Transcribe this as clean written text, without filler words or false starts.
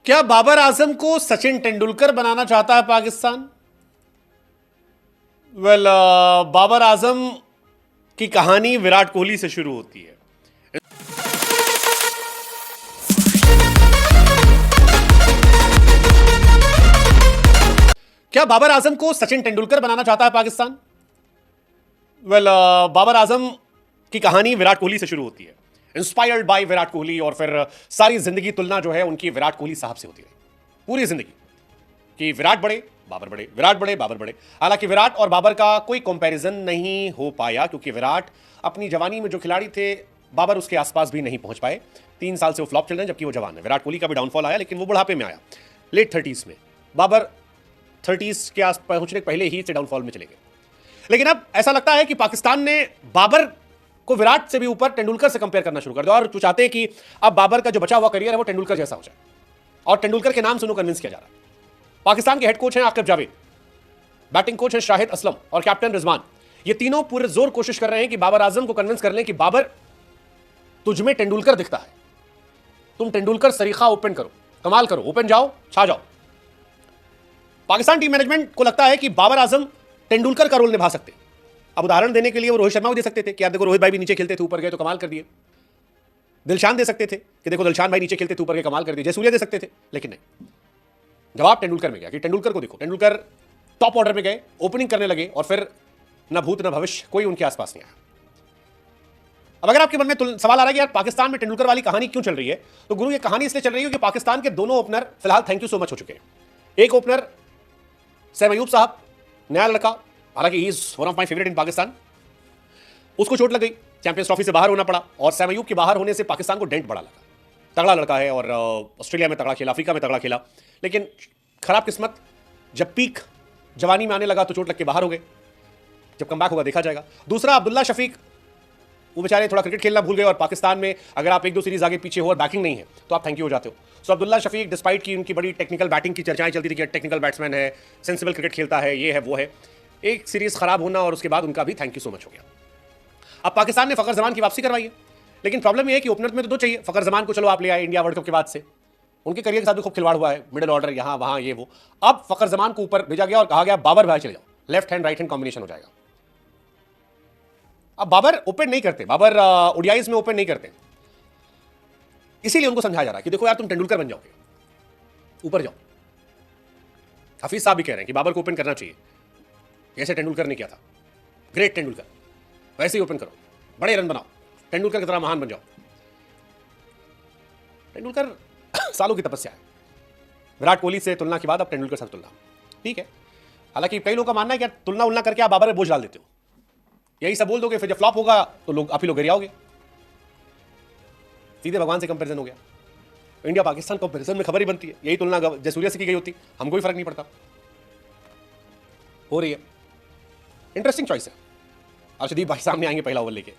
क्या बाबर आजम को सचिन तेंदुलकर बनाना चाहता है पाकिस्तान? बाबर आजम की कहानी विराट कोहली से शुरू होती है। क्या बाबर आजम को सचिन तेंदुलकर बनाना चाहता है पाकिस्तान? बाबर आजम की कहानी विराट कोहली से शुरू होती है, इंस्पायर्ड बाय विराट कोहली, और फिर सारी जिंदगी तुलना जो है उनकी विराट कोहली साहब से होती रही, पूरी जिंदगी कि विराट बड़े बाबर बड़े, विराट बड़े बाबर बड़े। हालांकि विराट और बाबर का कोई कंपैरिजन नहीं हो पाया, क्योंकि विराट अपनी जवानी में जो खिलाड़ी थे, बाबर उसके आसपास भी नहीं पहुंच पाए। 3 साल से वो फ्लॉप चल रहे हैं, जबकि वो जवान है। विराट कोहली का भी डाउनफॉल आया, लेकिन वो बुढ़ापे में आया, लेट 30s में। बाबर 30s के आस पहुंचने के पहले ही से डाउनफॉल में चले गए। लेकिन अब ऐसा लगता है कि पाकिस्तान ने बाबर को विराट से भी ऊपर तेंदुलकर से कंपेयर करना शुरू कर दिया, और जो चाहते हैं कि अब बाबर का जो बचा हुआ करियर है वो तेंदुलकर जैसा हो जाए, और तेंदुलकर के नाम से उन्हें कन्विंस किया जा रहा है। पाकिस्तान के हेड कोच हैं आकिब जावेद, बैटिंग कोच हैं शाहिद असलम, और कैप्टन रिजवान। ये तीनों पूरे जोर कोशिश कर रहे हैं कि बाबर आजम को कन्विंस कर लें कि बाबर, तुझमें तेंदुलकर दिखता है, तुम तेंदुलकर सरीखा ओपन करो, कमाल करो, ओपन जाओ, छा जाओ। पाकिस्तान टीम मैनेजमेंट को लगता है कि बाबर आजम तेंदुलकर का रोल निभा सकते हैं। अब उदाहरण देने के लिए वो रोहित शर्मा को दे सकते थे कि यार देखो रोहित भाई भी नीचे खेलते थे, ऊपर गए तो कमाल कर दिए। दिलशान दे सकते थे कि देखो दिलशान भाई नीचे खेलते थे, ऊपर गए कमाल कर दिए। जयसूर्या दे सकते थे, लेकिन नहीं, जवाब तेंदुलकर में गया कि तेंदुलकर को देखो, तेंदुलकर टॉप ऑर्डर में गए, ओपनिंग करने लगे, और फिर न भूत न भविष्य कोई उनके आसपास नहीं आया। अब अगर आपके मन में सवाल आ रहा है कि यार पाकिस्तान में तेंदुलकर वाली कहानी क्यों चल रही है, तो गुरु ये कहानी इसलिए चल रही है कि पाकिस्तान के दोनों ओपनर फिलहाल थैंक यू सो मच हो चुके हैं। एक ओपनर सैम अयूब साहब, नया लड़का, हालांकि he is one of my favourite in Pakistan, उसको चोट लग गई, चैंपियंस ट्रॉफी से बाहर होना पड़ा, और सैम अयूब के बाहर होने से पाकिस्तान को डेंट बड़ा लगा। तगड़ा लड़का है, और ऑस्ट्रेलिया में तगड़ा खेला, अफ्रीका में तगड़ा खेला, लेकिन खराब किस्मत, जब पीक जवानी में आने लगा तो चोट लग के बाहर हो गए। जब कमबैक होगा देखा जाएगा। दूसरा अब्दुल्ला शफीक, वो बेचारे थोड़ा क्रिकेट खेलना भूल गए, और पाकिस्तान में अगर आप 1-2 सीरीज आगे पीछे हो और बैटिंग नहीं है तो आप थैंक यू हो जाते हो। सो अब्दुल्ला शफीक, डिस्पाइट की उनकी बड़ी टेक्निकल बैटिंग की चर्चाएं चलती थी कि टेक्निकल बैट्समैन है, सेंसिबल क्रिकेट खेलता है, ये है वो है, एक सीरीज खराब होना और उसके बाद उनका भी थैंक यू सो मच हो गया। अब पाकिस्तान ने फखर जमान की वापसी करवाई है, लेकिन प्रॉब्लम यह है कि ओपनर में तो 2 चाहिए। फखर जमान को चलो आप ले आए इंडिया वर्ल्ड कप के बाद से, उनके करियर के साथ भी खूब खिलवाड़ हुआ है, मिडिल ऑर्डर यहाँ वहाँ ये वो। अब फखर जमान को ऊपर भेजा गया और कहा गया बाबर भाई चले जाओ, left hand right hand combination हो जाएगा। अब बाबर ओपन नहीं करते, बाबर ओडीआईज में ओपन नहीं करते, इसीलिए उनको समझाया जा रहा है कि देखो यार तुम तेंदुलकर बन जाओगे, ऊपर जाओ। हफीज साहब भी कह रहे हैं कि बाबर को ओपन करना चाहिए, जैसे तेंदुलकर ने किया था, ग्रेट तेंदुलकर, वैसे ही ओपन करो, बड़े रन बनाओ, तेंदुलकर की तरह महान बन जाओ। तेंदुलकर सालों की तपस्या है, विराट कोहली से तुलना के बाद अब तेंदुलकर से तुलना, ठीक है। हालांकि कई लोगों का मानना है कि तुलना उलना करके आप बाबर में बोझ डाल देते हो, यही सब बोल दोगे, फिर जब फ्लॉप होगा तो लोग आप ही लोग गिराओगे। सीधे भगवान से कंपैरिजन हो गया। इंडिया पाकिस्तान कंपैरिजन में खबर ही बनती है, यही तुलना जयसूर्या से की गई होती, हमको भी फर्क नहीं पड़ता। हो रही है, इंटरेस्टिंग चॉइस है। अर्शदीप भाई सामने आएंगे पहला ओवर लेके।